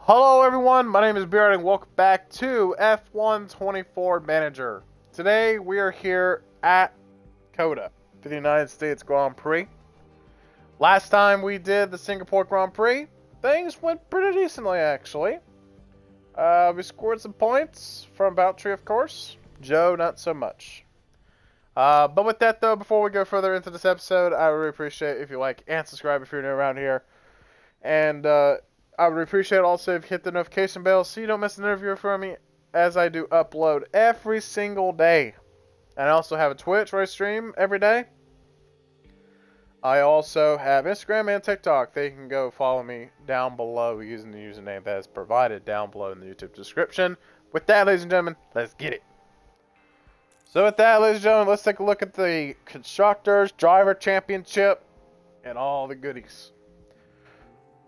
Hello everyone, my name is B-rad and welcome back to F1 24 Manager. Today we are here at COTA for the United States Grand Prix. Last time we did the Singapore Grand Prix, things went pretty decently actually. We scored some points from Valtteri, of course. Joe, not so much. But with that though, before we go further into this episode, I would really appreciate if you like and subscribe if you're new around here. And I would appreciate also if you hit the notification bell so you don't miss an interview from me, as I do upload every single day. And I also have a Twitch where I stream every day. I also have Instagram and TikTok. They can go follow me down below using the username that is provided down below in the YouTube description. With that, ladies and gentlemen, let's get it. So with that, ladies and gentlemen, let's take a look at the Constructors Driver Championship and all the goodies.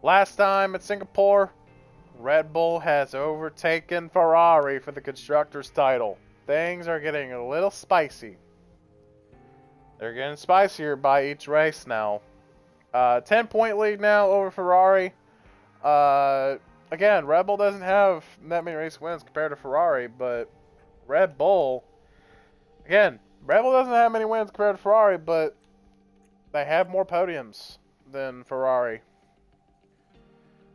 Last time at Singapore, Red Bull has overtaken Ferrari for the Constructors title. Things are getting a little spicy. They're getting spicier by each race now. 10-point lead now over Ferrari. Again, Red Bull doesn't have that many race wins compared to Ferrari, but Red Bull doesn't have many wins compared to Ferrari, but they have more podiums than Ferrari.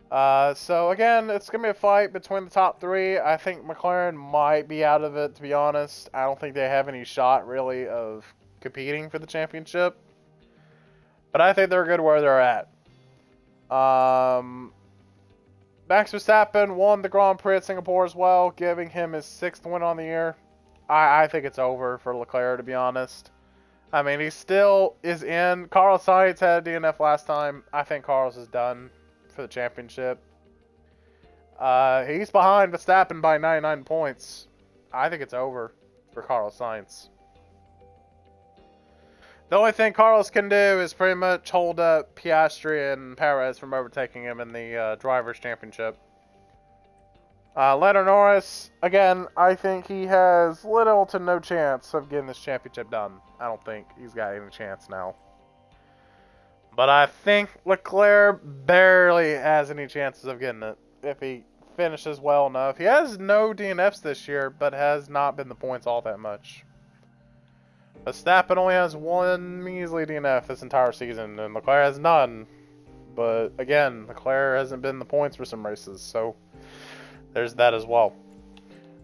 So again, it's going to be a fight between the top three. I think McLaren might be out of it, to be honest. I don't think they have any shot, really, of competing for the championship. But I think they're good where they're at. Max Verstappen won the Grand Prix at Singapore as well, giving him his 6th win on the year. I think it's over for Leclerc, to be honest. I mean, he still is in. Carlos Sainz had a DNF last time. I think Carlos is done for the championship. He's behind Verstappen by 99 points. I think it's over for Carlos Sainz. The only thing Carlos can do is pretty much hold up Piastri and Perez from overtaking him in the Drivers' Championship. Lando Norris, again, I think he has little to no chance of getting this championship done. I don't think he's got any chance now. But I think Leclerc barely has any chances of getting it if he finishes well enough. He has no DNFs this year, but has not been the points all that much. Verstappen only has one measly DNF this entire season, and Leclerc has none. But again, Leclerc hasn't been the points for some races, so there's that as well.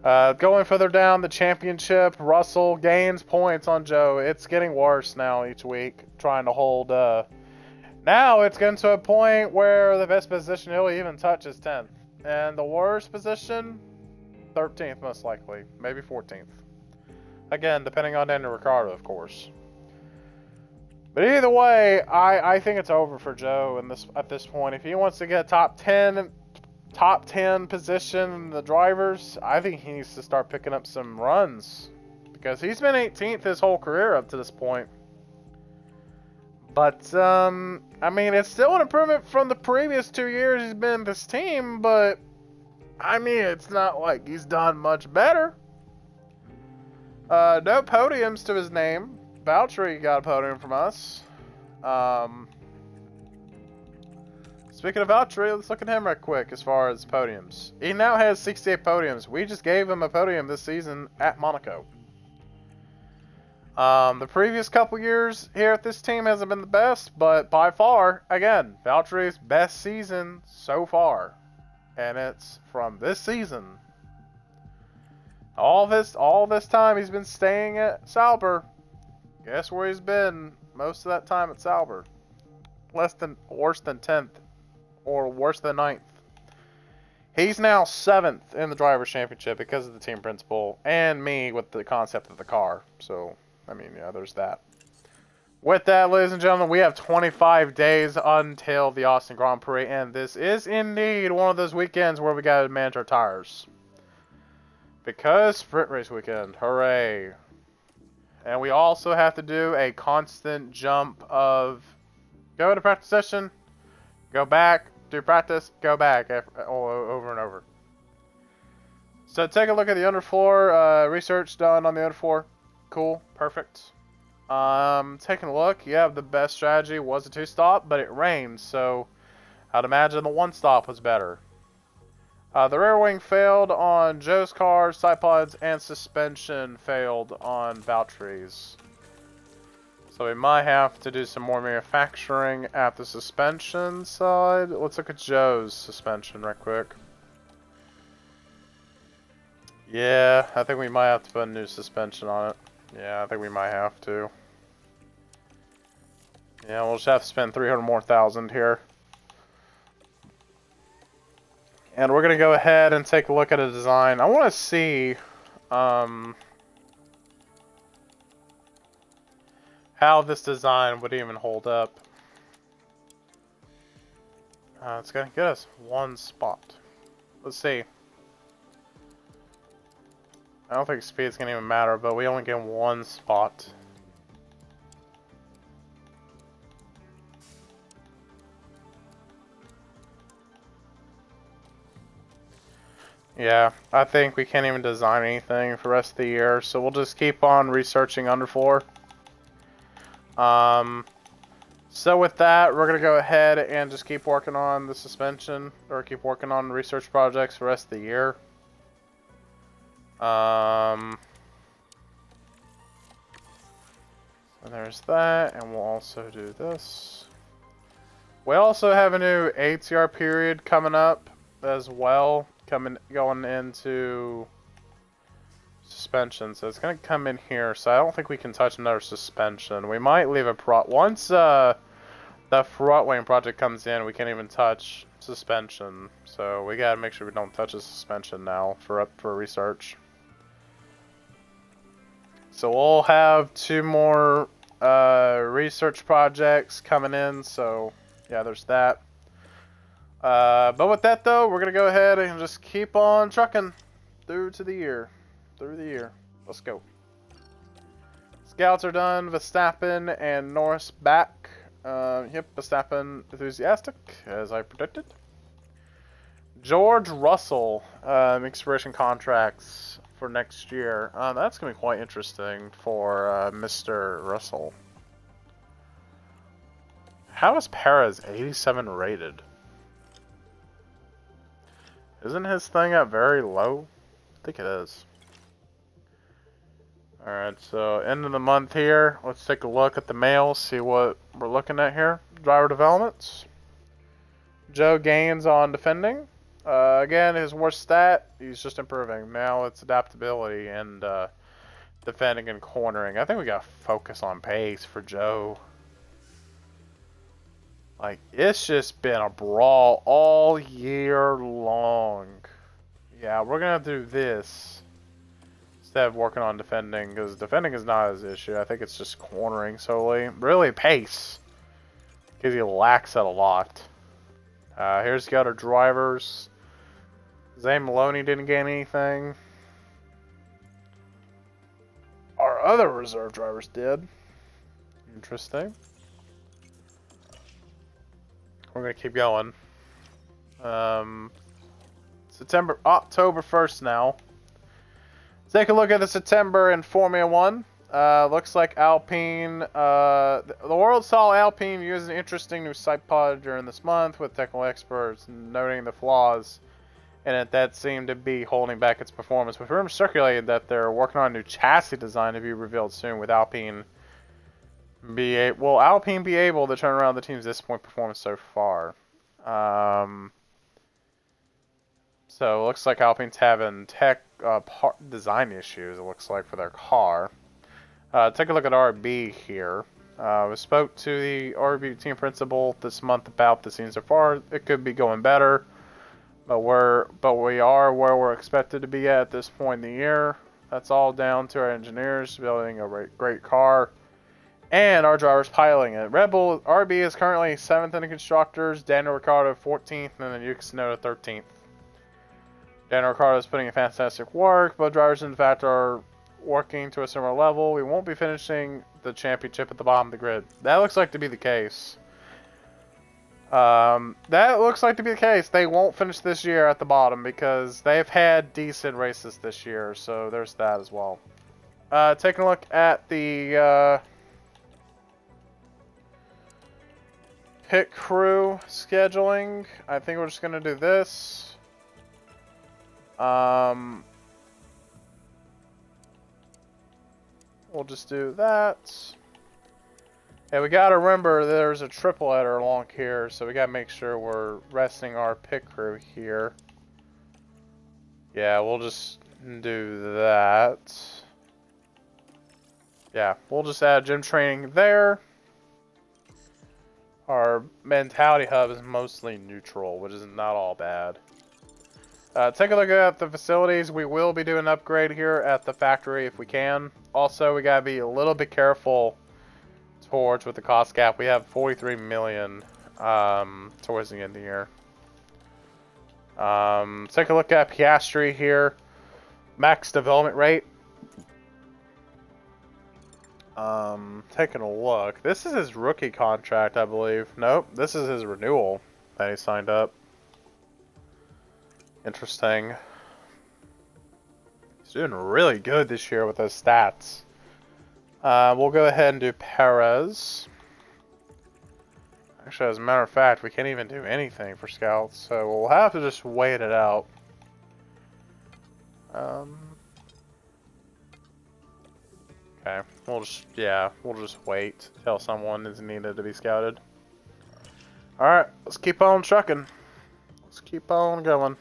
Going further down the championship, Russell gains points on Joe. It's getting worse now each week, trying to hold... Now it's getting to a point where the best position he'll even touch is 10th. And the worst position, 13th most likely. Maybe 14th. Again, depending on Daniel Ricciardo, of course. But either way, I think it's over for Joe at this point. If he wants to get top 10 position in the drivers, I think he needs to start picking up some runs. Because he's been 18th his whole career up to this point. But, I mean, it's still an improvement from the previous 2 years he's been in this team, but, I mean, it's not like he's done much better. No podiums to his name. Valtteri got a podium from us. Speaking of Valtteri, let's look at him right quick as far as podiums. He now has 68 podiums. We just gave him a podium this season at Monaco. The previous couple years here at this team hasn't been the best, but by far, again, Valtteri's best season so far. And it's from this season. All this time he's been staying at Sauber. Guess where he's been most of that time at Sauber? Worse than 10th. Or worse than 9th. He's now 7th in the Drivers' Championship because of the team principal. And me with the concept of the car. So... I mean, yeah, there's that. With that, ladies and gentlemen, we have 25 days until the Austin Grand Prix, and this is indeed one of those weekends where we gotta manage our tires. Because sprint race weekend, hooray. And we also have to do a constant jump of go to practice session, go back, do practice, go back, over and over. So take a look at the underfloor, research done on the underfloor. Cool, perfect. Taking a look, yeah, the best strategy was a 2-stop, but it rained, so I'd imagine the 1-stop was better. The rear wing failed on Joe's car, side pods, and suspension failed on Valtteri's. So we might have to do some more manufacturing at the suspension side. Let's look at Joe's suspension right quick. Yeah, I think we might have to put a new suspension on it. Yeah, I think we might have to. Yeah, we'll just have to spend 300 more thousand here. And we're going to go ahead and take a look at a design. I want to see how this design would even hold up. It's going to get us one spot. Let's see. I don't think speed's going to even matter, but we only get one spot. Yeah, I think we can't even design anything for the rest of the year, so we'll just keep on researching underfloor. So with that, we're going to go ahead and just keep working on the suspension, or keep working on research projects for the rest of the year. So there's that, and we'll also do this. We also have a new ATR period coming up as well. Going into suspension, so it's gonna come in here. So I don't think we can touch another suspension. We might leave a once the front wing project comes in, we can't even touch suspension. So we gotta make sure we don't touch the suspension now for research. So we'll have 2 more research projects coming in. So yeah, there's that. But with that though, we're gonna go ahead and just keep on trucking through the year. Let's go. Scouts are done. Verstappen and Norris back. Yep, Verstappen enthusiastic, as I predicted. George Russell, expiration contracts for next year. That's gonna be quite interesting for Mr. Russell. How is Perez 87 rated? Isn't his thing at very low? I think it is. Alright, so end of the month here. Let's take a look at the mail, see what we're looking at here. Driver developments. Joe gains on defending. Again, his worst stat, he's just improving. Now it's adaptability and defending and cornering. I think we gotta focus on pace for Joe. Like, it's just been a brawl all year long. Yeah, we're going to do this instead of working on defending, because defending is not his issue. I think it's just cornering solely. Really, pace, because he lacks it a lot. Here's the other drivers. Zay Maloney didn't gain anything. Our other reserve drivers did. Interesting. We're going to keep going. October 1st now. Let's take a look at the September in Formula 1. Looks like Alpine, the world saw Alpine use an interesting new side pod during this month, with technical experts noting the flaws in it that seemed to be holding back its performance. With rumors circulated that they're working on a new chassis design to be revealed soon, with Alpine will Alpine be able to turn around the team's disappointing performance so far? So it looks like Alpine's having part design issues, it looks like, for their car. Take a look at RB here. We spoke to the RB team principal this month about the scene so far. It could be going better, but we are where we're expected to be at this point in the year. That's all down to our engineers building a great car and our drivers piloting it. Red Bull RB is currently 7th in the constructors, Daniel Ricciardo 14th, and then Yuki Tsunoda 13th. Daniel Ricciardo is putting in fantastic work. Both drivers, in fact, are working to a similar level. We won't be finishing the championship at the bottom of the grid. That looks like to be the case. They won't finish this year at the bottom because they've had decent races this year. So there's that as well. Taking a look at the pit crew scheduling. I think we're just going to do this. We'll just do that. And we gotta remember there's a triple header along here, so we gotta make sure we're resting our pit crew here. Yeah, we'll just do that. Yeah, we'll just add gym training there. Our mentality hub is mostly neutral, which is not all bad. Take a look at the facilities. We will be doing an upgrade here at the factory if we can. Also, we gotta be a little bit careful towards with the cost cap. We have 43 million towards the end of the year. Take a look at Piastri here. Max development rate. Taking a look. This is his rookie contract, I believe. Nope, this is his renewal that he signed up. Interesting. He's doing really good this year with those stats. We'll go ahead and do Perez. Actually, as a matter of fact, we can't even do anything for scouts, so we'll have to just wait it out. Okay, we'll just wait till someone is needed to be scouted. Alright, let's keep on trucking. Let's keep on going.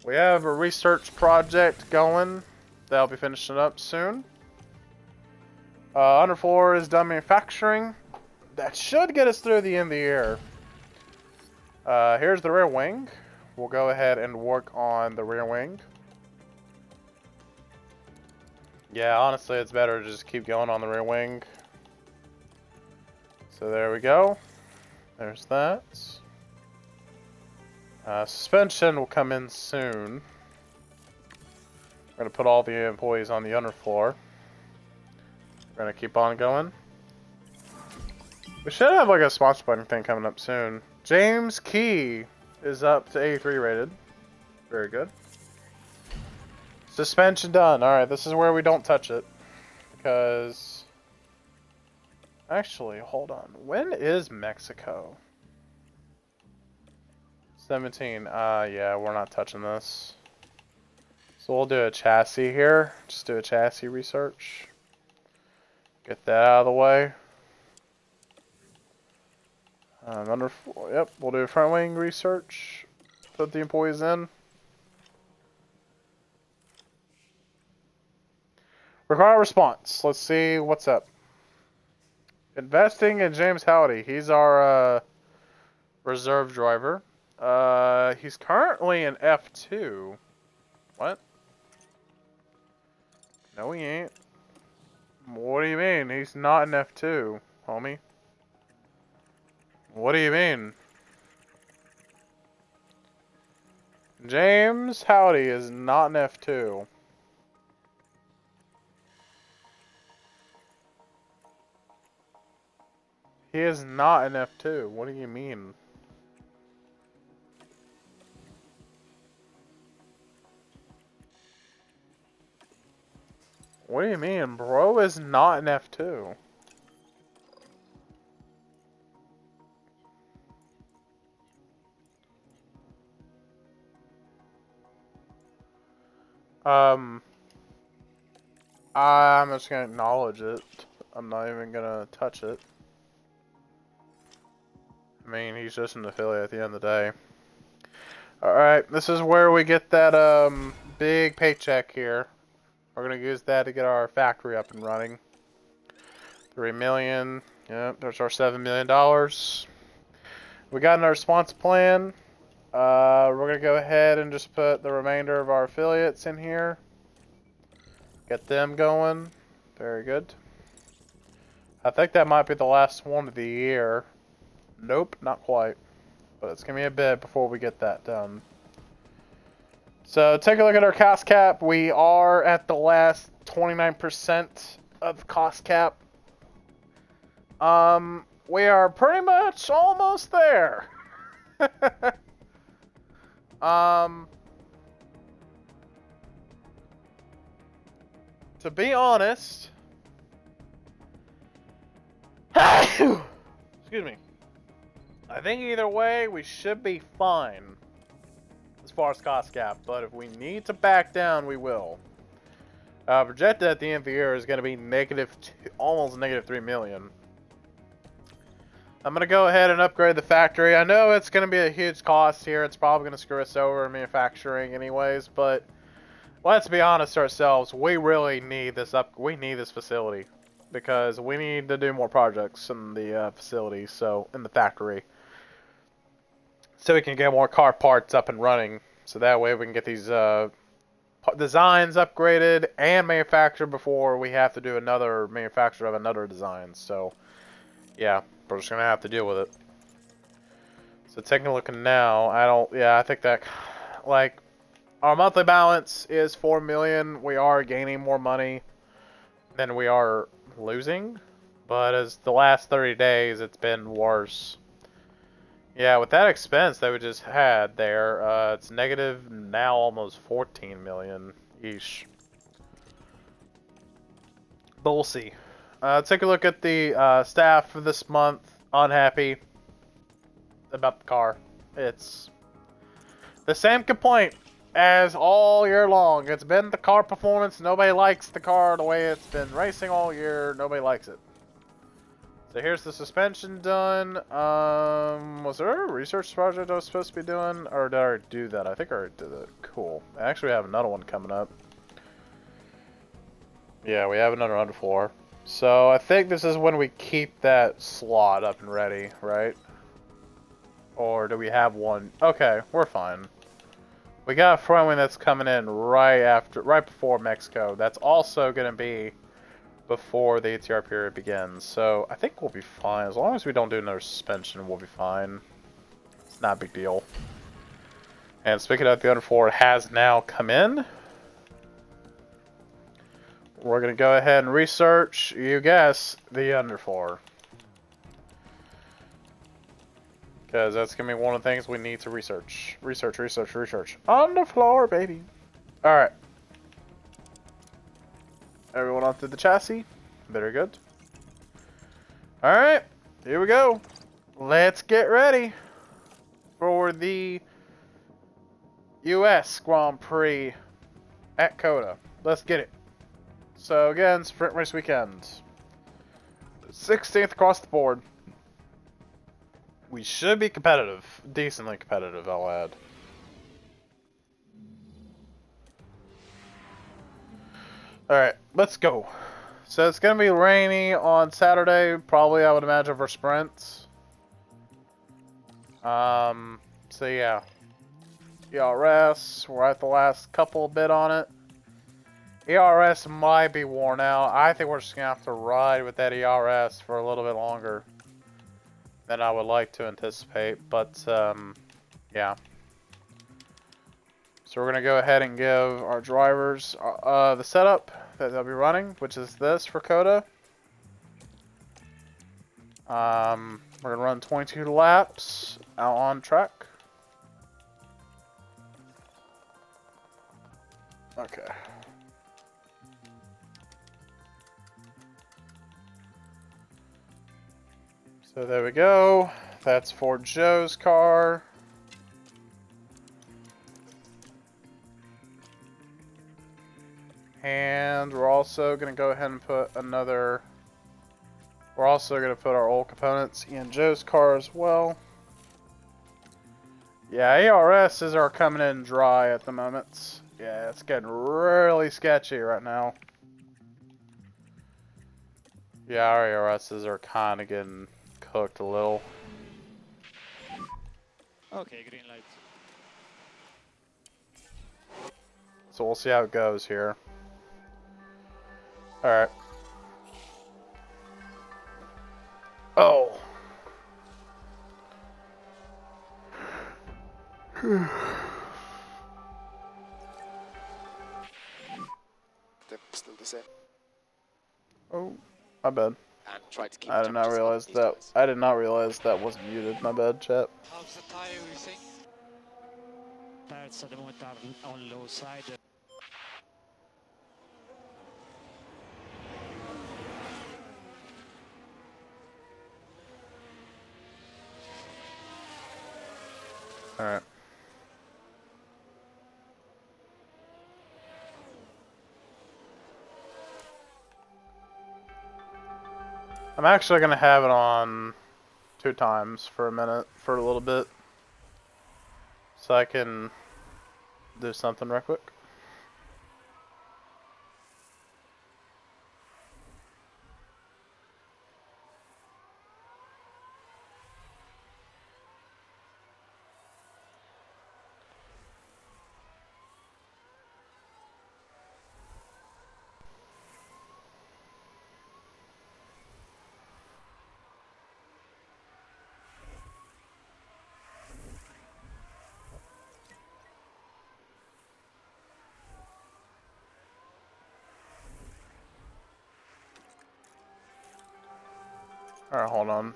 We have a research project going that'll be finishing up soon. Underfloor is done manufacturing. That should get us through the end of the year. Here's the rear wing. We'll go ahead and work on the rear wing. Yeah, honestly, it's better to just keep going on the rear wing. So there we go. There's that. Suspension will come in soon. We're going to put all the employees on the underfloor. We're going to keep on going. We should have like a sponsor button thing coming up soon. James Key is up to 83 rated. Very good. Suspension done. Alright, this is where we don't touch it. Because... Actually, hold on. When is Mexico? 17. Yeah, we're not touching this. So we'll do a chassis here. Just do a chassis research. Get that out of the way. Yep, we'll do a front wing research. Put the employees in. Require response. Let's see what's up. Investing in James Howdy. He's our reserve driver. He's currently in F2. What? No, he ain't. What do you mean? He's not in F2, homie. What do you mean? James Howdy is not in F2. He is not in F2. What do you mean? What do you mean? Bro is not in F2. I'm just gonna acknowledge it. I'm not even gonna touch it. I mean, he's just an affiliate at the end of the day. Alright, this is where we get that, big paycheck here. We're gonna use that to get our factory up and running. 3 million. Yep, there's our $7 million. We got our response plan. We're gonna go ahead and just put the remainder of our affiliates in here. Get them going. Very good. I think that might be the last one of the year. Nope, not quite. But it's gonna be a bit before we get that done. So take a look at our cost cap. We are at the last 29% of cost cap. We are pretty much almost there. To be honest, excuse me. I think either way we should be fine. As far's cost cap, but if we need to back down, we will. Projected at the end of the year is going to be almost negative 3 million. I'm going to go ahead and upgrade the factory. I know it's going to be a huge cost here. It's probably going to screw us over in manufacturing anyways, but let's be honest to ourselves. We really need this we need this facility because we need to do more projects in the facility, so in the factory. So we can get more car parts up and running. So that way we can get these designs upgraded and manufactured before we have to do another manufacture of another design. So yeah, we're just gonna have to deal with it. So taking a look now, I think that like our monthly balance is 4 million. We are gaining more money than we are losing, but as the last 30 days it's been worse. Yeah, with that expense that we just had there, it's negative now almost 14 million each. But we'll see. Take a look at the staff for this month. Unhappy about the car. It's the same complaint as all year long. It's been the car performance. Nobody likes the car the way it's been racing all year. Nobody likes it. So here's the suspension done. Was there a research project I was supposed to be doing? Or did I already do that? I think I already did it. Cool. I actually have another one coming up. Yeah, we have another underfloor. So I think this is when we keep that slot up and ready, right? Or do we have one? Okay, we're fine. We got a front wing that's coming in right before Mexico. That's also going to be before the ATR period begins. So I think we'll be fine. As long as we don't do another suspension, we'll be fine. It's not a big deal. And speaking of the underfloor, it has now come in. We're going to go ahead and research, you guess, the underfloor. Because that's going to be one of the things we need to research. Research. Underfloor, baby. Alright. Everyone onto the chassis. Very good. Alright. Here we go. Let's get ready for the US Grand Prix at COTA. Let's get it. So again, sprint race weekend. 16th across the board. We should be competitive. Decently competitive, I'll add. Alright, let's go. So it's going to be rainy on Saturday, probably I would imagine for sprints. So yeah. ERS, we're at the last couple bit on it. ERS might be worn out. I think we're just going to have to ride with that ERS for a little bit longer than I would like to anticipate. But, yeah. So we're going to go ahead and give our drivers the setup that they'll be running, which is this for COTA. We're going to run 22 laps out on track. Okay. So there we go. That's for Joe's car. And we're also going to go ahead and put another... We're also going to put our old components in Joe's car as well. Yeah, ARSs are coming in dry at the moment. Yeah, it's getting really sketchy right now. Yeah, our ARSs are kind of getting cooked a little. Okay, green light. So we'll see how it goes here. Alright. Oh. Still the same. Oh, my bad. And try to keep I did not realize that. I did not realize that wasn't muted. My bad, chat. How's the tire, you think? Tires at the moment are on low side. Alright. I'm actually gonna have it on 2 times for a minute, for a little bit, so I can do something real quick. Alright, hold on.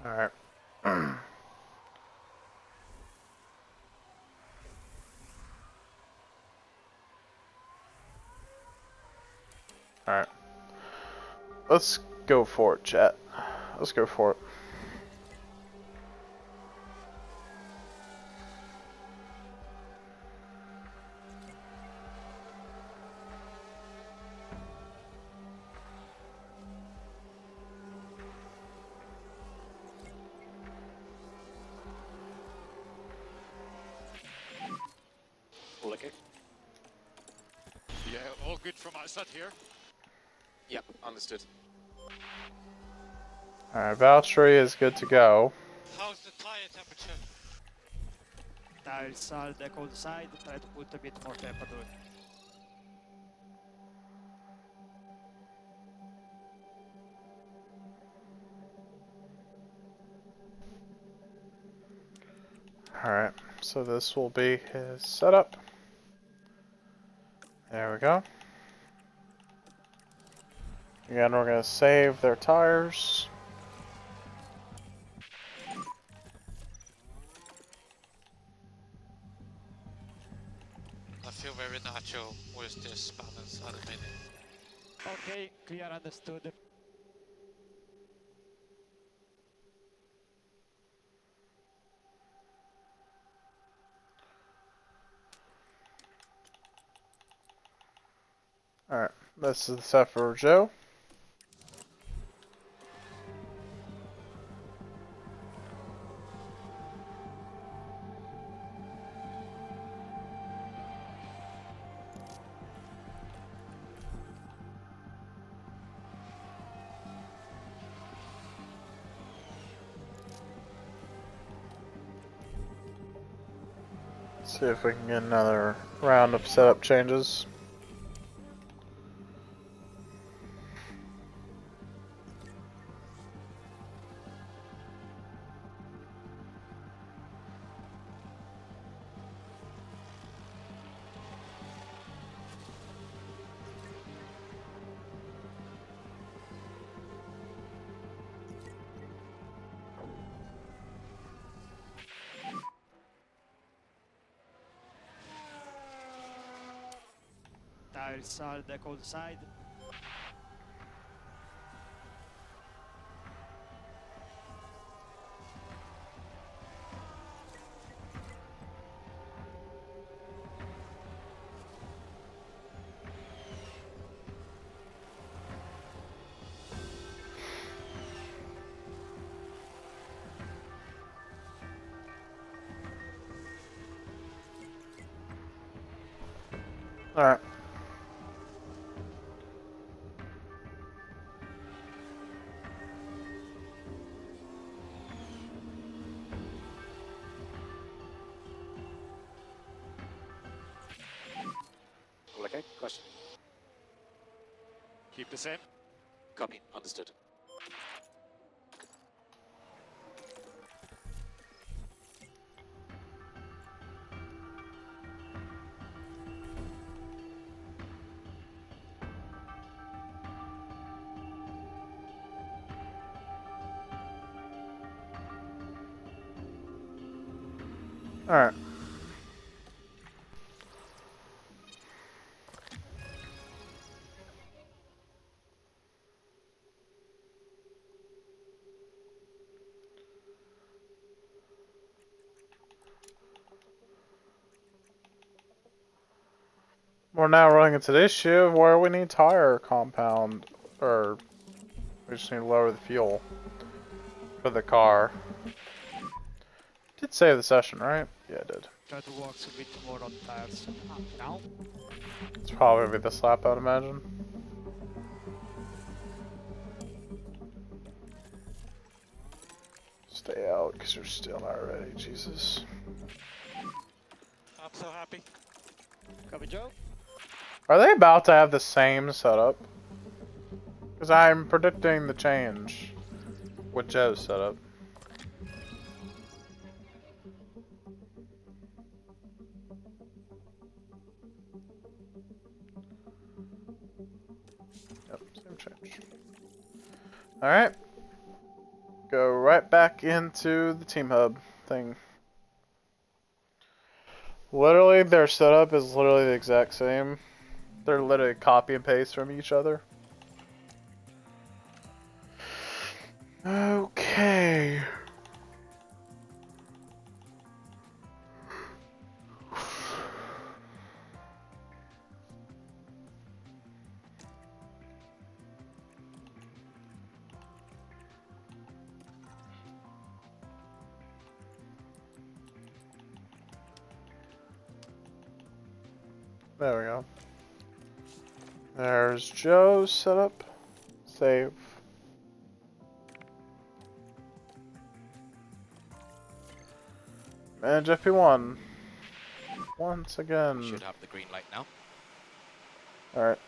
Alright. Alright. Let's go for it, chat. Let's go for it. Lekker. Yeah, all good from my side here. Yep, understood. Alright, Valtteri is good to go. How's the tire temperature? Tires are the cold side. Try to put a bit more temperature. Alright, so this will be his setup. There we go. Again, we're going to save their tires. I feel very natural with this balance at the minute. Okay, clear, understood. Alright, this is the set for Joe. See if we can get another round of setup changes. Tires are the cold side. Alright. All okay? Question. Keep the same. Copy. Understood. Alright. We're now running into the issue where we need tire compound, or we just need to lower the fuel for the car. Did save the session, right? Yeah, I did. Try to walk a bit more on tires. Now. It's probably gonna be this lap, I'd imagine. Stay out, because you're still not ready, Jesus. I'm so happy. Copy, Joe. Are they about to have the same setup? Because I'm predicting the change with Joe's setup. Yep, same change. Alright. Go right back into the team hub thing. Literally, their setup is literally the exact same. They're literally copy and paste from each other. Okay. There we go. There's Joe's setup. Save. Manage FP1. Once again. Should have the green light now. Alright.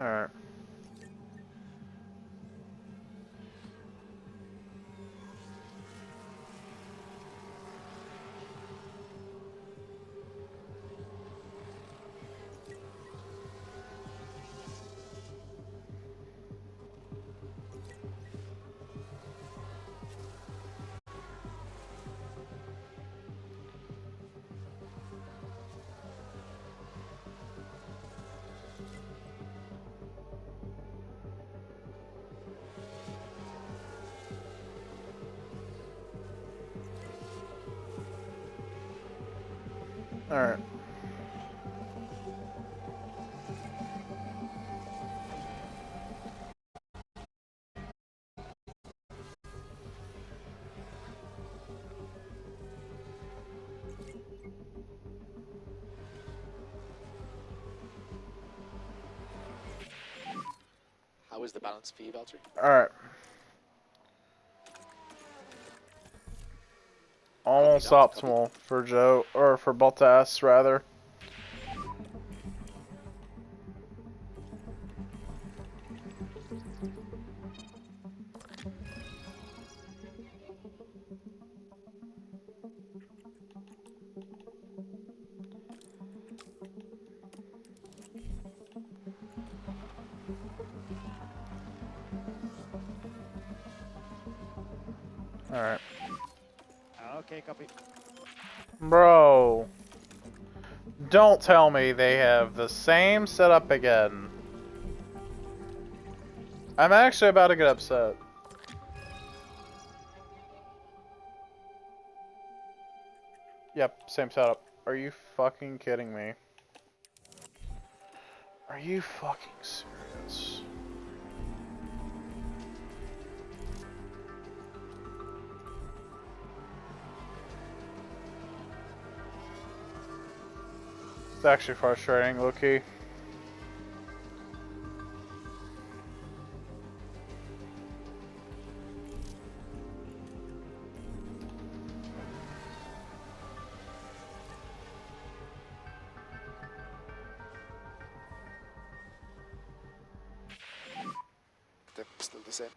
Alright. Alright. How is the balance for you, Valtteri? Alright. Almost optimal for Joe, or for Bottas, rather. Alright. Okay, copy. Bro. don't tell me they have the same setup again. I'm actually about to get upset. Yep, same setup. Are you fucking kidding me? Are you fucking serious? It's actually frustrating, low-key. They're still the same.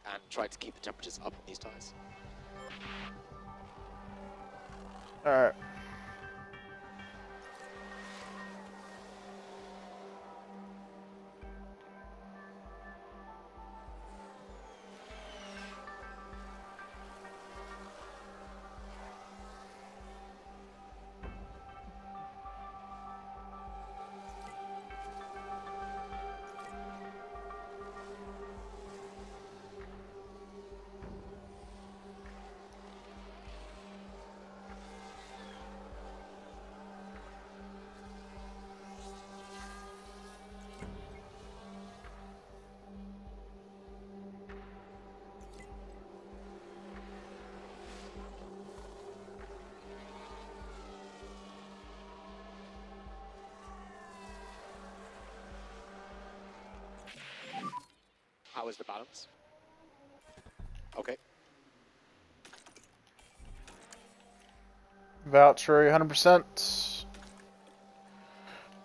And try to keep the temperatures up on these tyres. Alright. How is the balance? Okay. Valtteri, 100%.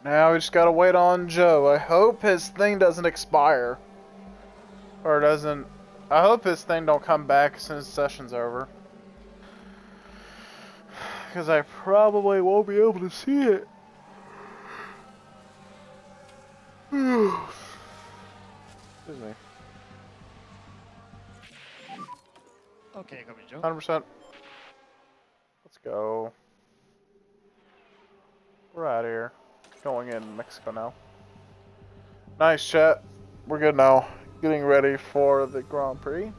Now we just gotta wait on Joe. I hope his thing doesn't expire. Or doesn't... I hope his thing don't come back as soon as the session's over. Because I probably won't be able to see it. Excuse me. Okay, coming, Joe. 100%. Let's go. We're out of here. Going in Mexico now. Nice chat. We're good now. Getting ready for the Grand Prix.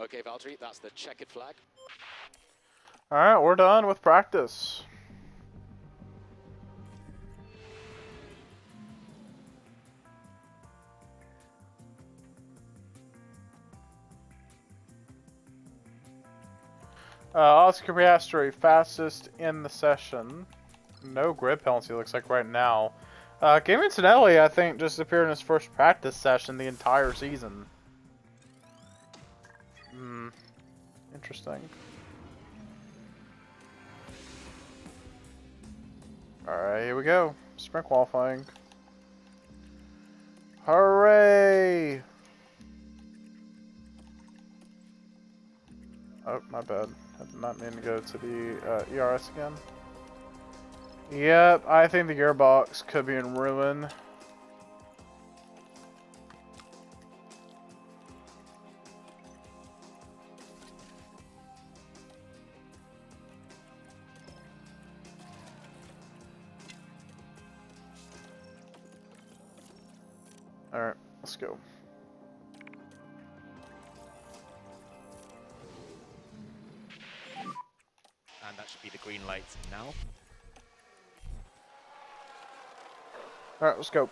Okay, Valtteri, that's the checkered flag. Alright, we're done with practice. Oscar Piastri, fastest in the session. No grid penalty, looks like right now. Game Antonelli, I think, just appeared in his first practice session the entire season. Interesting. Alright, here we go. Sprint qualifying. Hooray! Oh, my bad. I did not mean to go to the ERS again. Yep, I think the gearbox could be in ruin. Alright, let's go. And that should be the green light now. Alright, let's go.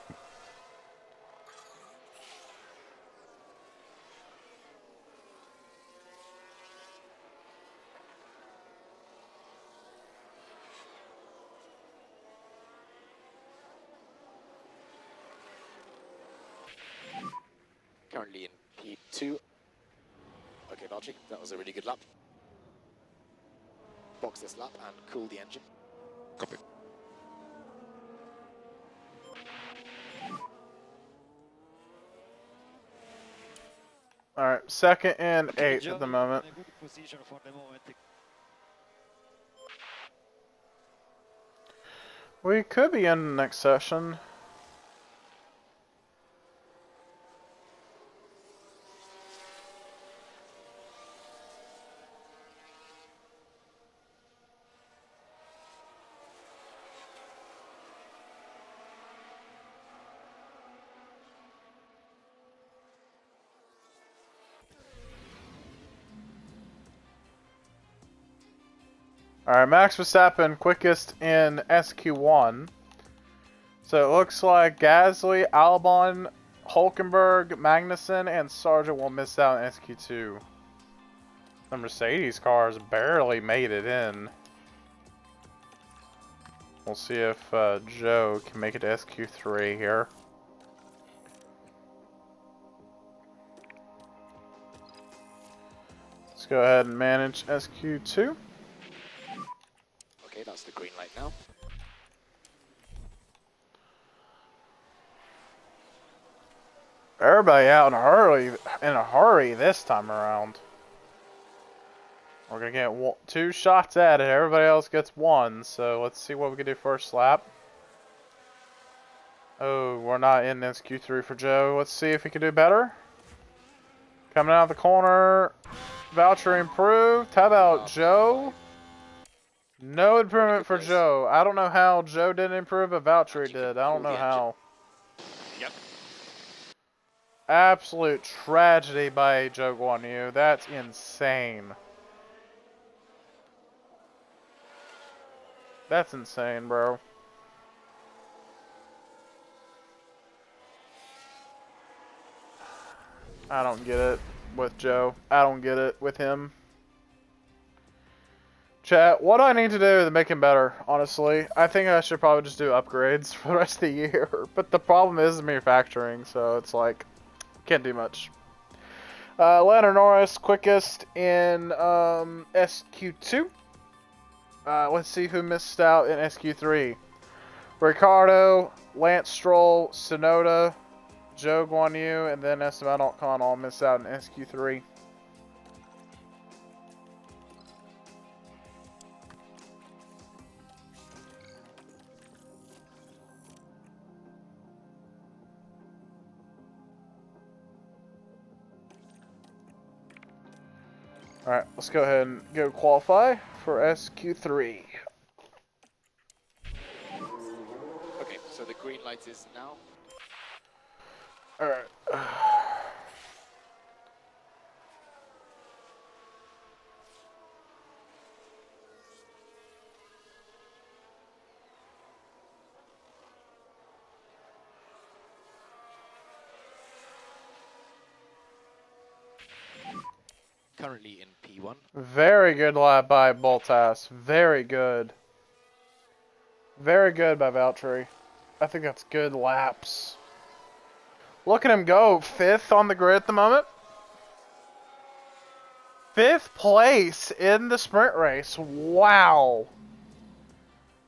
Currently in P2. Okay, Valtteri, that was a really good lap. Box this lap and cool the engine. Copy. Alright, second and Okay, 8th Joe, at the moment. in a good position for the moment. We could be in the next session. Alright, Max Verstappen quickest in SQ1. So it looks like Gasly, Albon, Hulkenberg, Magnussen, and Sargent will miss out in SQ2. The Mercedes cars barely made it in. We'll see if Joe can make it to SQ3 here. Let's go ahead and manage SQ2. Okay, that's the green light now. Everybody out in a hurry this time around. We're gonna get 2 shots at it. Everybody else gets 1. So let's see what we can do first lap. Oh, we're not in SQ3 for Joe. Let's see if he can do better. Coming out of the corner. Voucher improved. How about Joe? No improvement for Joe. I don't know how Joe didn't improve, but Voucher did. I don't know how. Yep. Absolute tragedy by Joe Guan Yu. That's insane. That's insane, bro. I don't get it with Joe. I don't get it with him. Chat, what do I need to do to make him better, honestly? I think I should probably just do upgrades for the rest of the year. But the problem is manufacturing, so it's like, can't do much. Lando Norris, quickest in SQ2. Let's see who missed out in SQ3. Ricardo, Lance Stroll, Tsunoda, Joe Guan Yu, and then Esteban Ocon all missed out in SQ3. Alright, let's go ahead and go qualify for SQ3. Okay, so the green light is now. Alright. Currently in P1. Very good lap by Bottas. Very good. Very good by Valtteri. I think that's good laps. Look at him go. 5th on the grid at the moment. 5th place in the sprint race. Wow.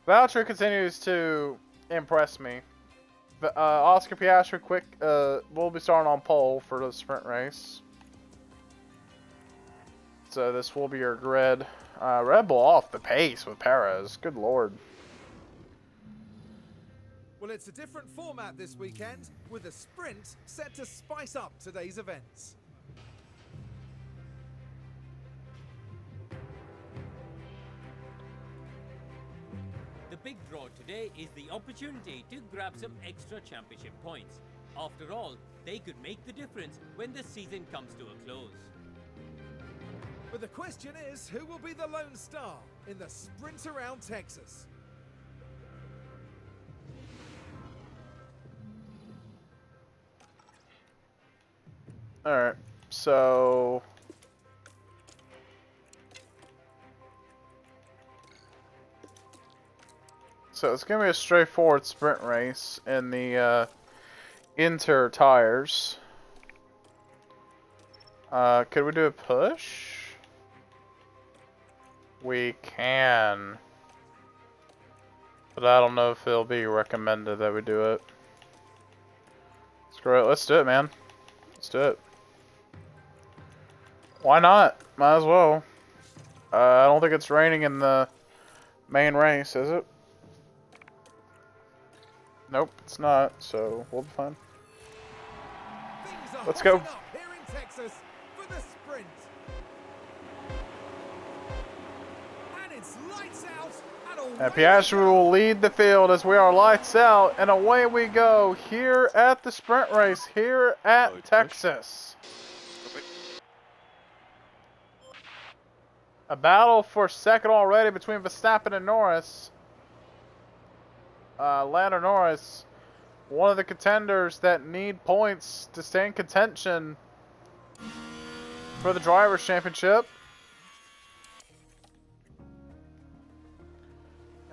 Valtteri continues to impress me. Oscar Piastri will be starting on pole for the sprint race. So this will be your grid. Red Bull off the pace with Perez. Good lord. Well, it's a different format this weekend, with a sprint set to spice up today's events. The big draw today is the opportunity to grab some extra championship points. After all, they could make the difference when the season comes to a close. But the question is, who will be the lone star in the sprint around Texas? Alright, so... So it's going to be a straightforward sprint race in the Inter tires. Could we do a push? We can. But I don't know if it'll be recommended that we do it. Screw it, let's do it, man. Let's do it. Why not? Might as well. I don't think it's raining in the main race, is it? Nope, it's not, so we'll be fine. Let's go. Up here in Texas for the sprint. And it's lights out And Piastri will lead the field as we are lights out, and away we go here at the sprint race here at Texas. A battle for second already between Verstappen and Norris. Lando Norris, one of the contenders that need points to stay in contention for the Drivers' Championship.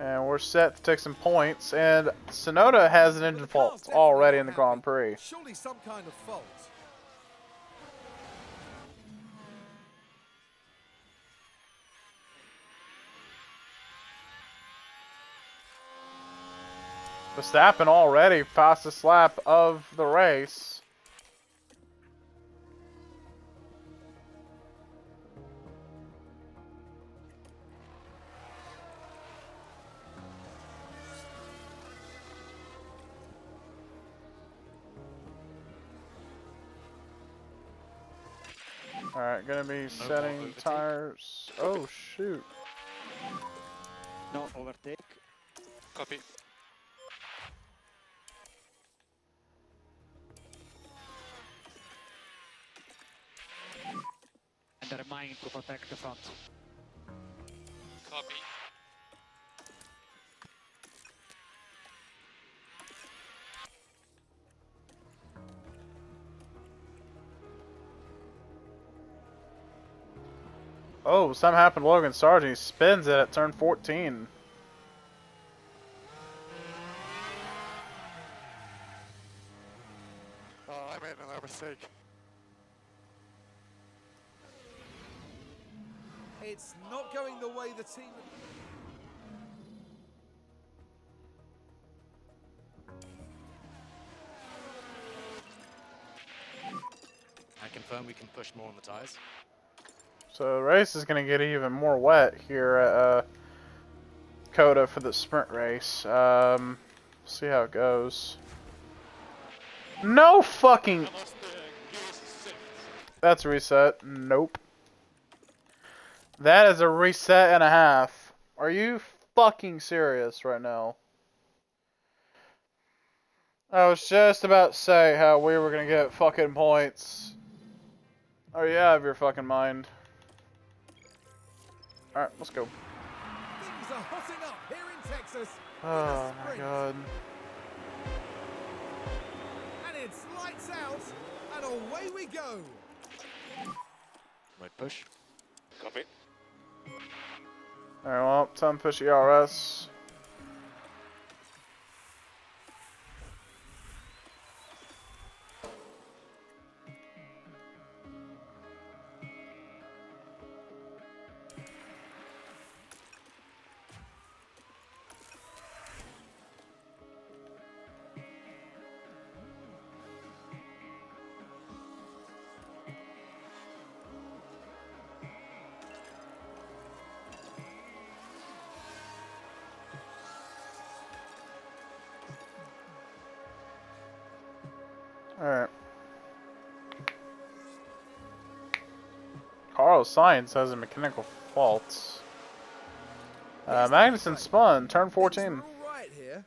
And we're set to take some points. And Sonoda has an engine fault already in the Grand Prix. Surely some kind of fault. Verstappen already fastest lap of the race. Alright, gonna be setting tires. Oh shoot. No overtake. Copy. And remind to protect the front. Copy. Oh, something happened to Logan Sargent. He spins it at turn 14. Oh, I made another mistake. It's not going the way the team... I confirm we can push more on the tyres. So the race is going to get even more wet here at Coda for the sprint race. See how it goes. No fucking... That's a reset. Nope. That is a reset and a half. Are you fucking serious right now? I was just about to say how we were going to get fucking points. Are you out of your fucking mind? Alright, let's go. Things are hotting up here in Texas. Oh my god. And it's lights out, and away we go. Right push. Copy. Alright, well, time to push ERS. Alright. Carlos Sainz has a mechanical fault. Magnussen spun, turn 14. Things are all right here.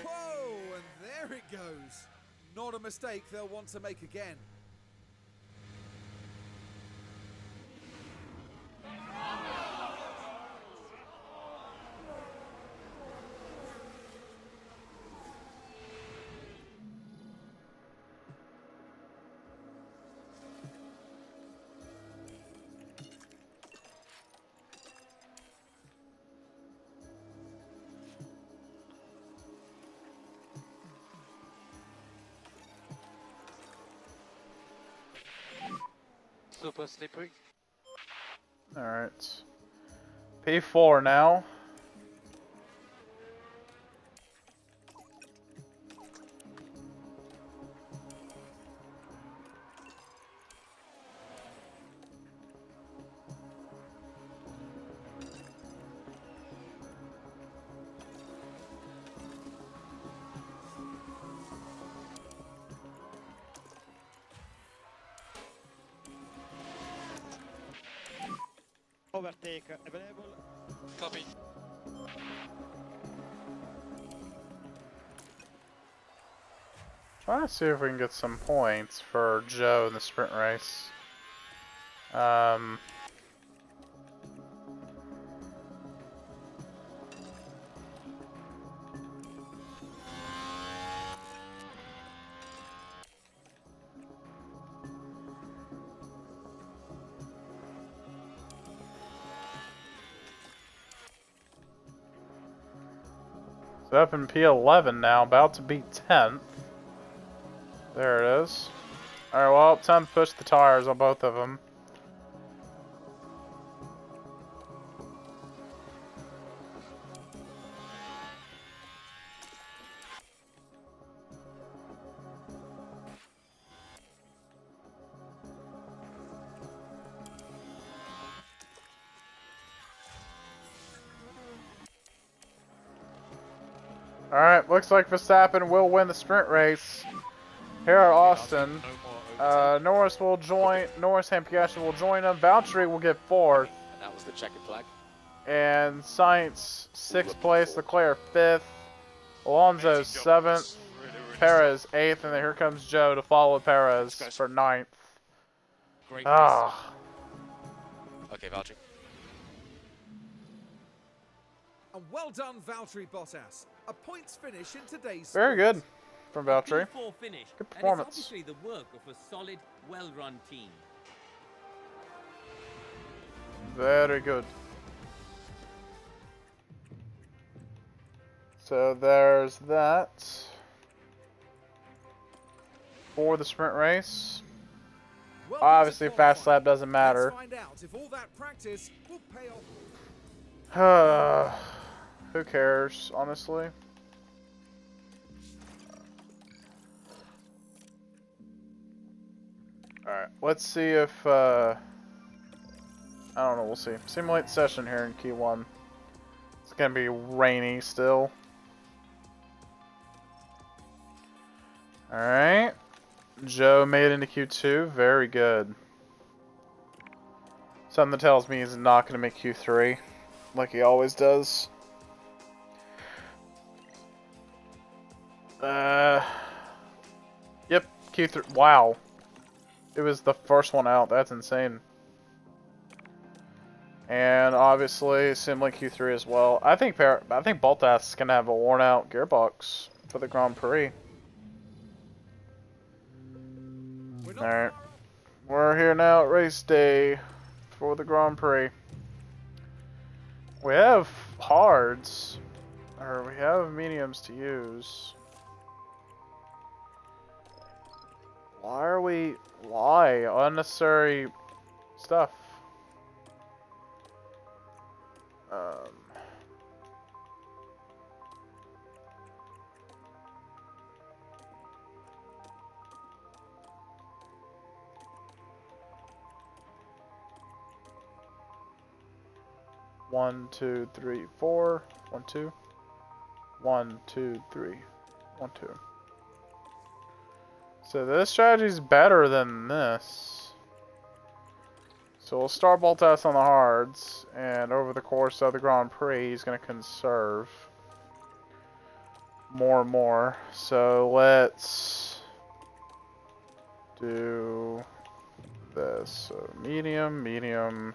Whoa, and there it goes. Not a mistake they'll want to make again. Super slippery. Alright. P4 now. Overtake available. Copy. Trying to see if we can get some points for Joe in the sprint race. So up in P11 now, about to be 10th. There it is. Alright, well, time to push the tires on both of them. Alright, looks like Verstappen will win the sprint race here at Austin. Norris will join, Norris and Piastri will join him. Valtteri will get 4th. And that was the checkered flag. And Sainz 6th place, Leclerc 5th, Alonso 7th, Perez 8th, and then here comes Joe to follow Perez for 9th. Great race. Ah, Okay, Valtteri. And well done, Valtteri Bottas. A points finish in today's very sprint. good from Valtteri. P4 finish. Good And performance. it's obviously the work of a solid, well-run team. Very good. So there's that for the sprint race. Well done to Obviously, fast qualify. lap doesn't matter. Let's find out if all that practice will pay off. Who cares, honestly? Alright, let's see if, I don't know, we'll see. Simulate session here in Q1. It's gonna be rainy still. Alright. Joe made it into Q2, very good. Something that tells me he's not gonna make Q3, like he always does. Yep, Q3. Wow. It was the first one out. That's insane. And obviously, Simlink Q3 as well. I think Bottas is gonna have a worn out gearbox for the Grand Prix. Alright. We're here now at race day for the Grand Prix. We have hards. Or we have mediums to use. Why? Unnecessary stuff. One, two, three, four. 1, 2. 1, 2, 3. 1, 2. So this strategy is better than this. So we'll start Bottas on the hards, and over the course of the Grand Prix, he's going to conserve more and more. So let's do this. So medium, medium,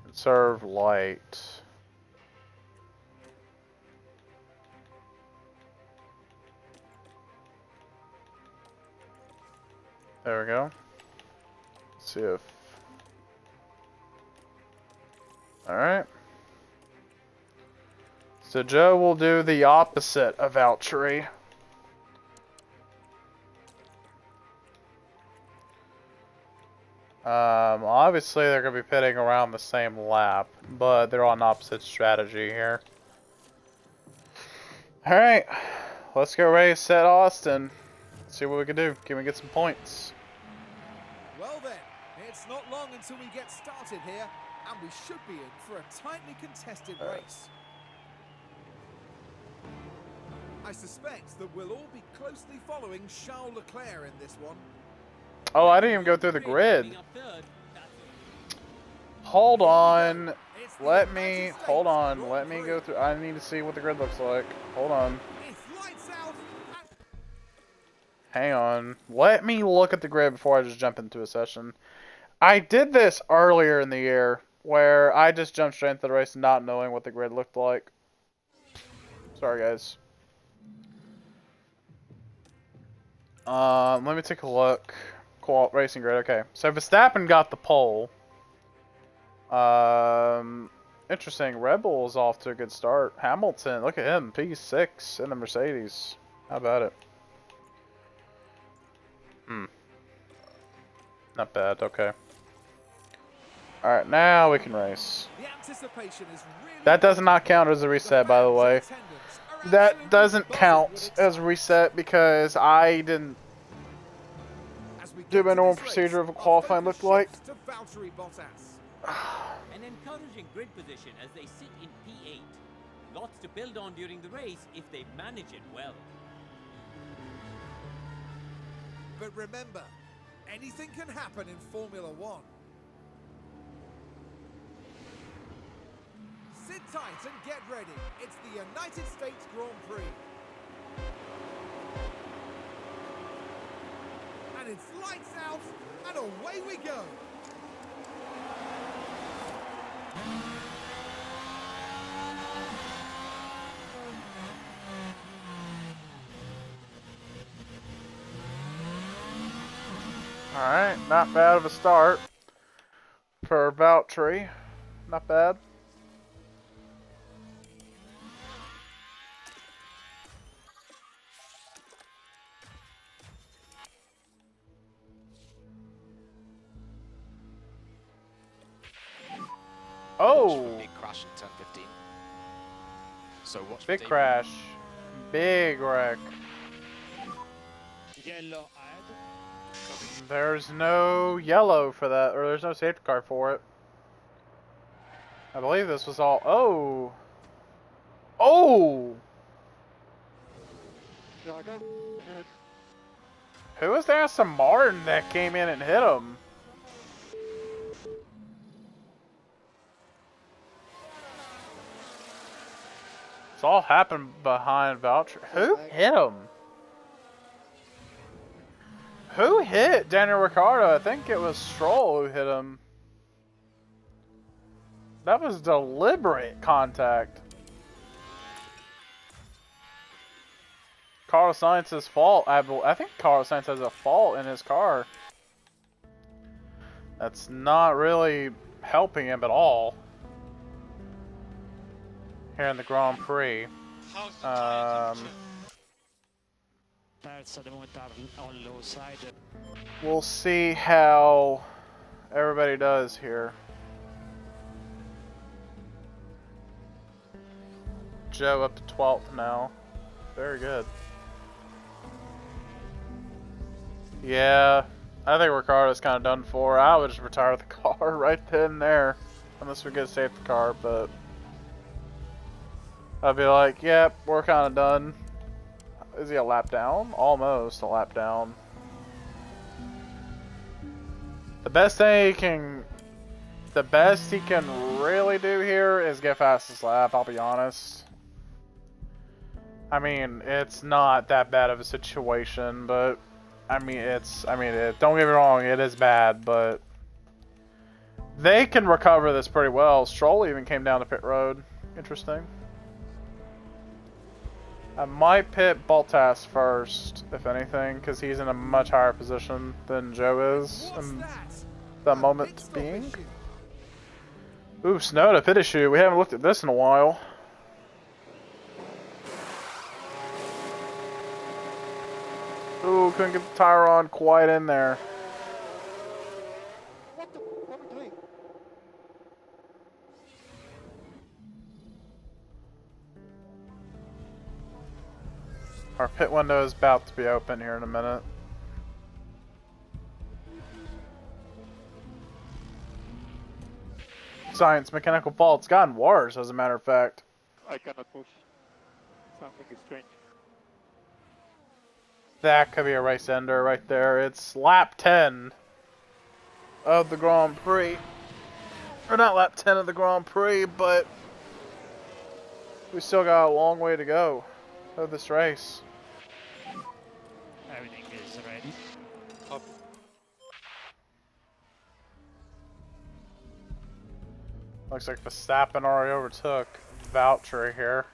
conserve light. There we go. Let's see if... Alright. So Joe will do the opposite of Valtteri. Obviously they're going to be pitting around the same lap, but they're on opposite strategy here. Alright, let's go race at Austin. See what we can do. Can we get some points? Well then, it's not long until we get started here, and we should be in for a tightly contested race. I suspect that we'll all be closely following Charles Leclerc in this one. Oh, I didn't even go through the grid. Hold on. Let me go through. I need to see what the grid looks like. Hold on. It's lights out. Hang on. Let me look at the grid before I just jump into a session. I did this earlier in the year where I just jumped straight into the race not knowing what the grid looked like. Sorry, guys. Let me take a look. Racing grid. Okay, so Verstappen got the pole. Interesting. Red Bull is off to a good start. Hamilton, look at him, P6 in the Mercedes. How about it? Not bad. Okay. All right, now we can race. The anticipation is really That does not count as a reset, by the way. That doesn't count as a reset because I didn't do my normal procedure of a qualifying looked like. An encouraging grid position as they sit in P8. Lots to build on during the race if they manage it well. But remember, anything can happen in Formula One. Sit tight and get ready. It's the United States Grand Prix. And it's lights out, and away we go. Alright, not bad of a start for Valtteri. Not bad. Oh! Big crash in turn 15. So watch Big for crash. Big wreck. Yellow ahead. There's no yellow for that, or there's no safety car for it. I believe this was all. Oh! Oh! Who was the Aston Martin that came in and hit him? It's all happened behind Valtteri. Who hit him? Who hit Daniel Ricciardo? I think it was Stroll who hit him. That was deliberate contact. Carlos Sainz's fault. I think Carlos Sainz has a fault in his car. That's not really helping him at all here in the Grand Prix. How's the tire temperature? Tires at the moment are on low side. We'll see how everybody does here. Joe up to 12th now. Very good. Yeah, I think Ricardo's kind of done for. I would just retire the car right then and there. Unless we get a safety car, but I'd be like, yep, we're kind of done. Is he a lap down? Almost a lap down. The best he can really do here is get fastest lap, I'll be honest. I mean, it's not that bad of a situation, but don't get me wrong, it is bad, but they can recover this pretty well. Stroll even came down to pit road. Interesting. I might pit Bottas first, if anything, because he's in a much higher position than Joe is in the moment being. Ooh, Snowda pit issue. We haven't looked at this in a while. Ooh, couldn't get the tire on quite in there. What are we doing? Our pit window is about to be open here in a minute. Science mechanical fault. It's gotten worse, as a matter of fact. I cannot push. Something is strange. That could be a race ender right there. It's lap 10 of the Grand Prix. Or not lap 10 of the Grand Prix, but we still got a long way to go of this race. Everything is ready. Looks like Verstappen already overtook Valtteri here.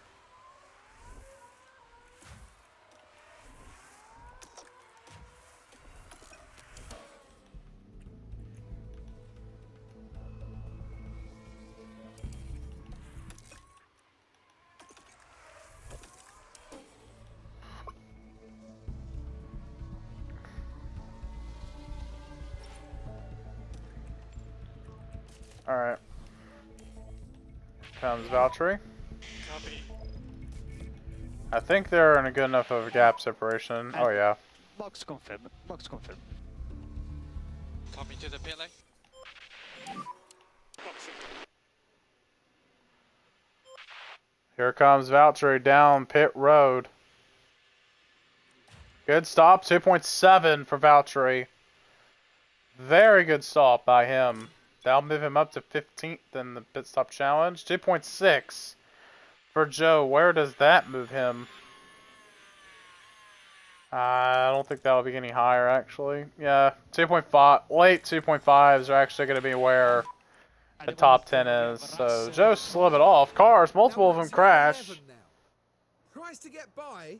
Alright. Comes Valtteri. Copy. I think they're in a good enough of a gap separation. Oh yeah. Box confirm. Box confirm. Copy to the pit lane. Here comes Valtteri down pit road. Good stop, 2.7 for Valtteri. Very good stop by him. That'll move him up to 15th in the pit stop challenge. 2.6 for Joe. Where does that move him? I don't think that'll be any higher, actually. Yeah, 2.5. Late 2.5s are actually going to be where the top 10 is. So Joe slid it off. Cars, multiple of them crash. Tries to get by.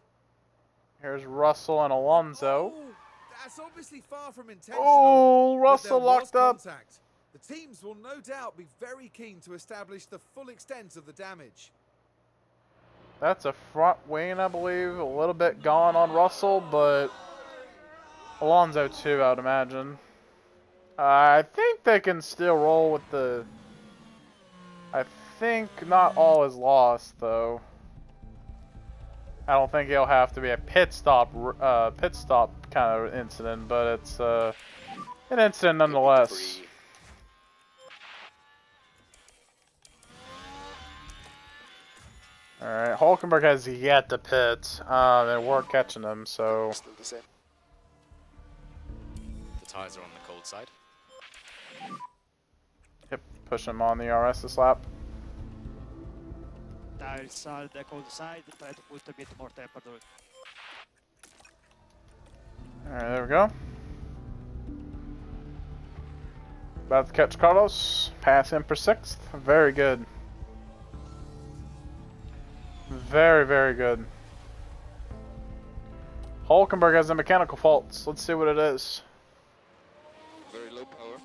Here's Russell and Alonso. Oh, that's obviously far from intentional. Oh, but Russell there was locked up. contact. The teams will no doubt be very keen to establish the full extent of the damage. That's a front wing, I believe. A little bit gone on Russell, but Alonso too, I would imagine. I think they can still roll with the... I think not all is lost, though. I don't think it'll have to be a pit stop kind of incident, but it's an incident nonetheless. Alright, Hulkenberg has yet to pit, and we're catching him, so... Still the same. The tyres are on the cold side. Yep, push him on the RS this lap. Tires are the cold side. Try to put a bit more temperature. Alright, there we go. About to catch Carlos. Pass him for 6th. Very good. Very, very good. Hulkenberg has the mechanical faults. Let's see what it is. Very low power.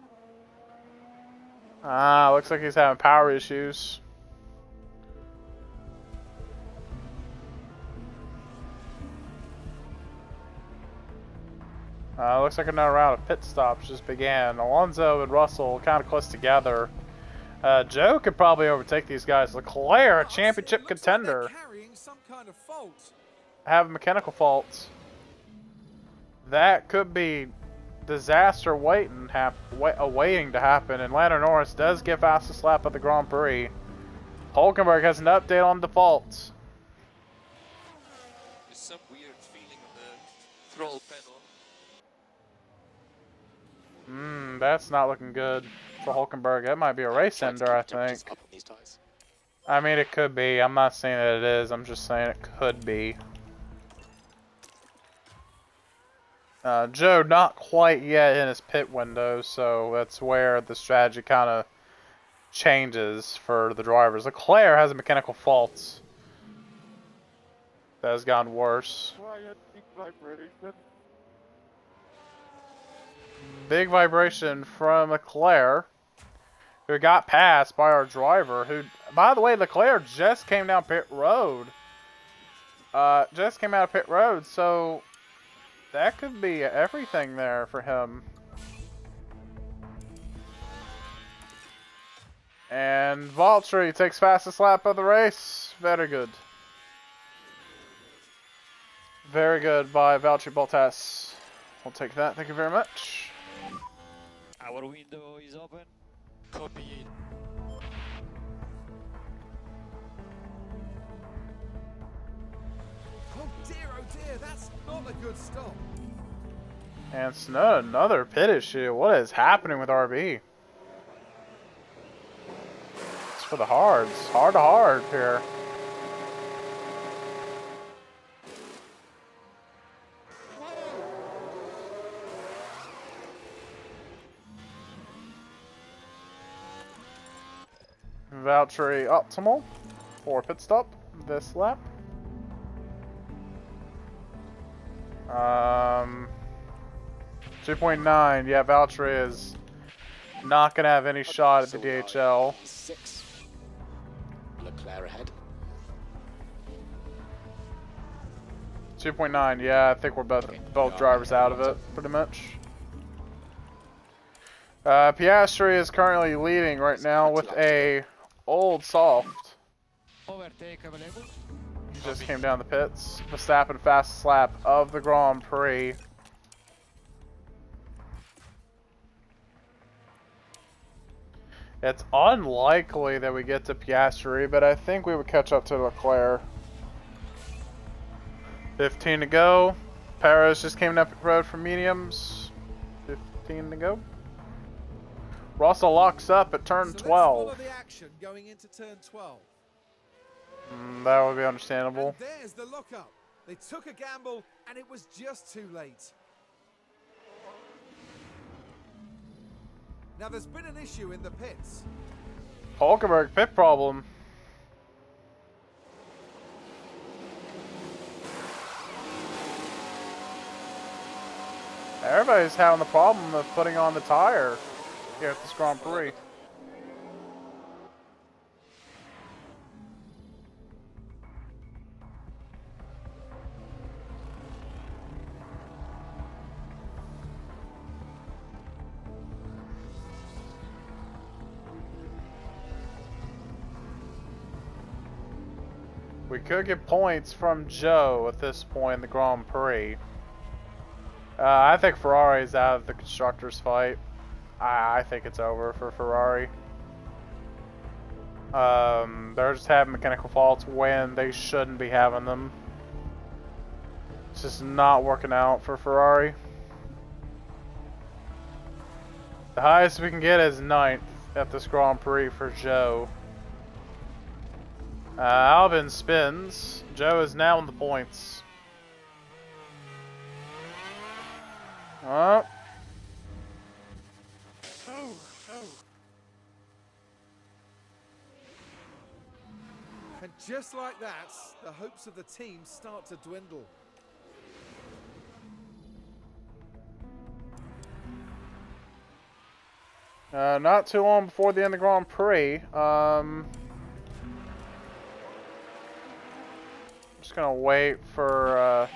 Ah, looks like he's having power issues. Looks like another round of pit stops just began. Alonso and Russell kind of close together. Joe could probably overtake these guys. Leclerc, a championship contender, Like carrying some kind of fault. have mechanical faults. That could be disaster waiting to happen. And Lando Norris does get fastest lap of the Grand Prix. Hulkenberg has an update on defaults. There's some weird feeling on the throttle pedal. That's not looking good for Hulkenberg. That might be a race ender, I think. Up on these tyres. I mean, it could be. I'm not saying that it is. I'm just saying it could be. Joe, not quite yet in his pit window, so that's where the strategy kind of changes for the drivers. Leclerc has a mechanical fault that has gotten worse. Quiet, big vibration. Big vibration from Leclerc, who got passed by our driver, who, by the way, Leclerc just came down pit road. Just came out of pit road, so that could be everything there for him. And Valtteri takes fastest lap of the race. Very good. Very good by Valtteri Bottas. We'll take that. Thank you very much. Our window is open. Copy. Oh dear, that's not a good stop. And Snow, another pit issue. What is happening with RB? It's for the hards. Hard to hard here. Valtteri optimal for pit stop this lap. 2.9. Yeah, Valtteri is not going to have any shot at the DHL. 6. Leclerc ahead. 2.9. Yeah, I think we're both drivers out of it, pretty much. Piastri is currently leading right now with a old soft. Overtake available. He just came down the pits. Verstappen fastest lap of the Grand Prix. It's unlikely that we get to Piastri, but I think we would catch up to Leclerc. 15 to go. Perez just came up the road for mediums. 15 to go. Russell locks up at turn 12. So let's follow the action going into turn 12. That would be understandable. And there's the lockup. They took a gamble and it was just too late. Now there's been an issue in the pits. Hulkenberg pit problem. Everybody's having the problem of putting on the tire here at this Grand Prix. We could get points from Joe at this point in the Grand Prix. I think Ferrari's out of the constructors' fight. I think it's over for Ferrari. They're just having mechanical faults when they shouldn't be having them. It's just not working out for Ferrari. The highest we can get is 9th at this Grand Prix for Joe. Albin spins. Joe is now in the points. Oh. And just like that, the hopes of the team start to dwindle. Not too long before the end of Grand Prix. Just gonna wait for.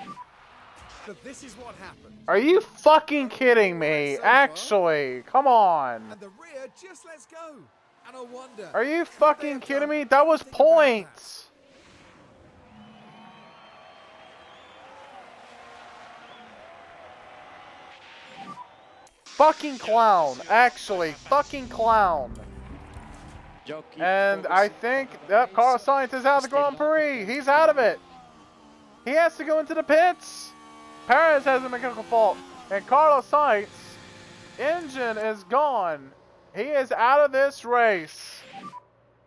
But this is what happened. Are you fucking kidding me? Actually, come on. And the rear just lets go. And I wonder. Are you fucking kidding me? That was points. Fucking clown. Actually, fucking clown. And I think that Carlos Sainz is out of the Grand Prix. He's out of it. He has to go into the pits. Perez has a mechanical fault. And Carlos Sainz, engine is gone. He is out of this race.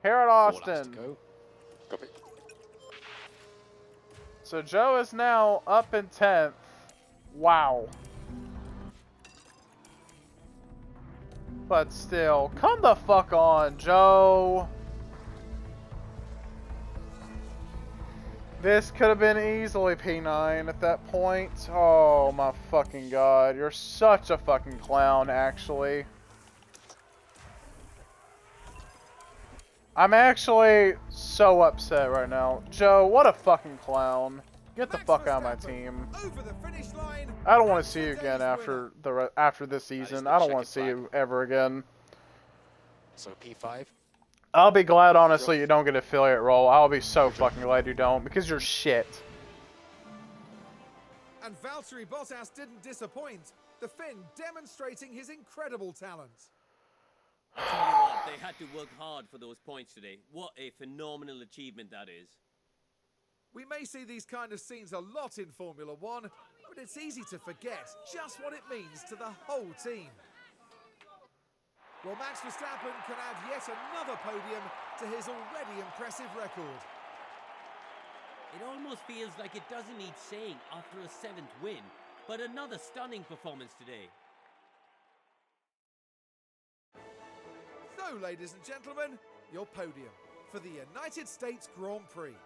Here at Austin. So Joe is now up in 10th. Wow. But still, come the fuck on, Joe. This could have been easily P9 at that point. Oh my fucking god. You're such a fucking clown, actually. I'm actually so upset right now. Joe, what a fucking clown. Get the fuck out of my team. I don't want to see you again after this season. I don't want to see you ever again. So P5. I'll be glad, honestly, you don't get an affiliate role. I'll be so fucking glad you don't, because you're shit. And Valtteri Bottas didn't disappoint. The Finn demonstrating his incredible talent. I tell you what, they had to work hard for those points today. What a phenomenal achievement that is. We may see these kind of scenes a lot in Formula One, but it's easy to forget just what it means to the whole team. Well, Max Verstappen can add yet another podium to his already impressive record. It almost feels like it doesn't need saying after a 7th win, but another stunning performance today. So, ladies and gentlemen, your podium for the United States Grand Prix.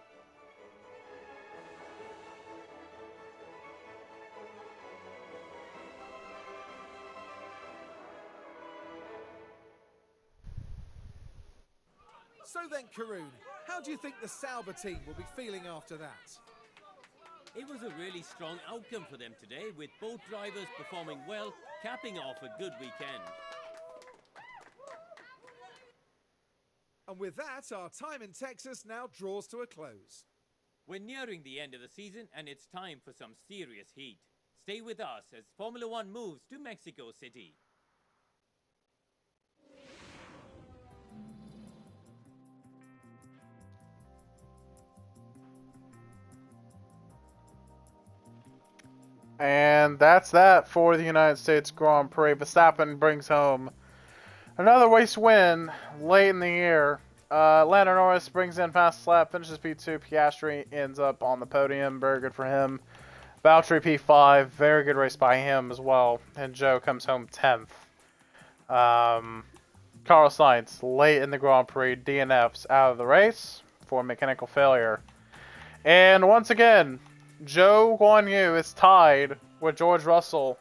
So then, Karun, how do you think the Sauber team will be feeling after that? It was a really strong outcome for them today, with both drivers performing well, capping off a good weekend. And with that, our time in Texas now draws to a close. We're nearing the end of the season and it's time for some serious heat. Stay with us as Formula One moves to Mexico City. And that's that for the United States Grand Prix. Verstappen brings home another race win late in the year. Lando Norris brings in fast lap, finishes P2. Piastri ends up on the podium. Very good for him. Valtteri P5, very good race by him as well. And Joe comes home 10th. Carlos Sainz, late in the Grand Prix, DNFs out of the race for mechanical failure. And once again, Zhou Guanyu is tied with George Russell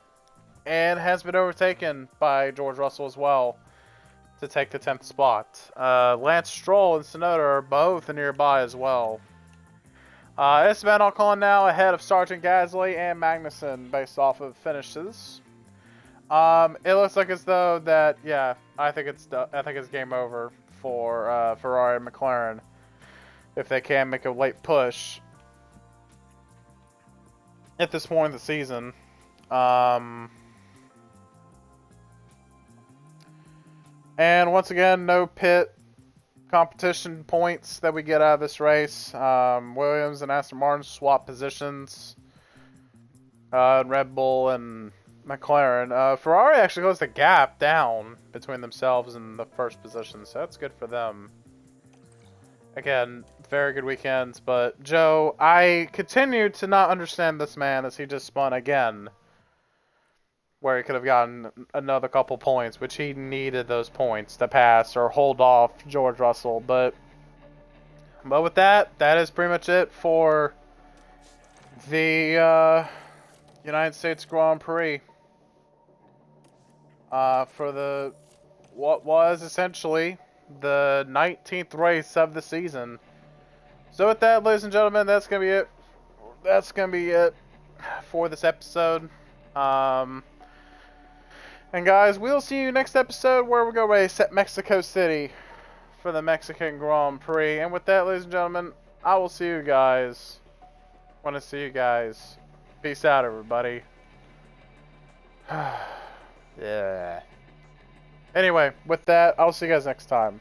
and has been overtaken by George Russell as well to take the 10th spot. Lance Stroll and Tsunoda are both nearby as well. Esteban Ocon now ahead of Sergeant Gasly and Magnussen based off of finishes. It looks like as though that, yeah, I think it's game over for Ferrari and McLaren if they can make a late push at this point in the season. And once again, no pit competition points that we get out of this race. Williams and Aston Martin swap positions. Red Bull and McLaren. Ferrari actually goes the gap down between themselves and the first position, so that's good for them. Again, very good weekends, but Joe, I continue to not understand this man as he just spun again, where he could have gotten another couple points, which he needed those points to pass or hold off George Russell. But with that is pretty much it for the United States Grand Prix. For the what was essentially the 19th race of the season. So with that, ladies and gentlemen, that's gonna be it. That's gonna be it for this episode. And guys, we'll see you next episode where we go race at Mexico City for the Mexican Grand Prix. And with that, ladies and gentlemen, I will see you guys when I see you guys. Peace out, everybody. Yeah. Anyway, with that, I'll see you guys next time.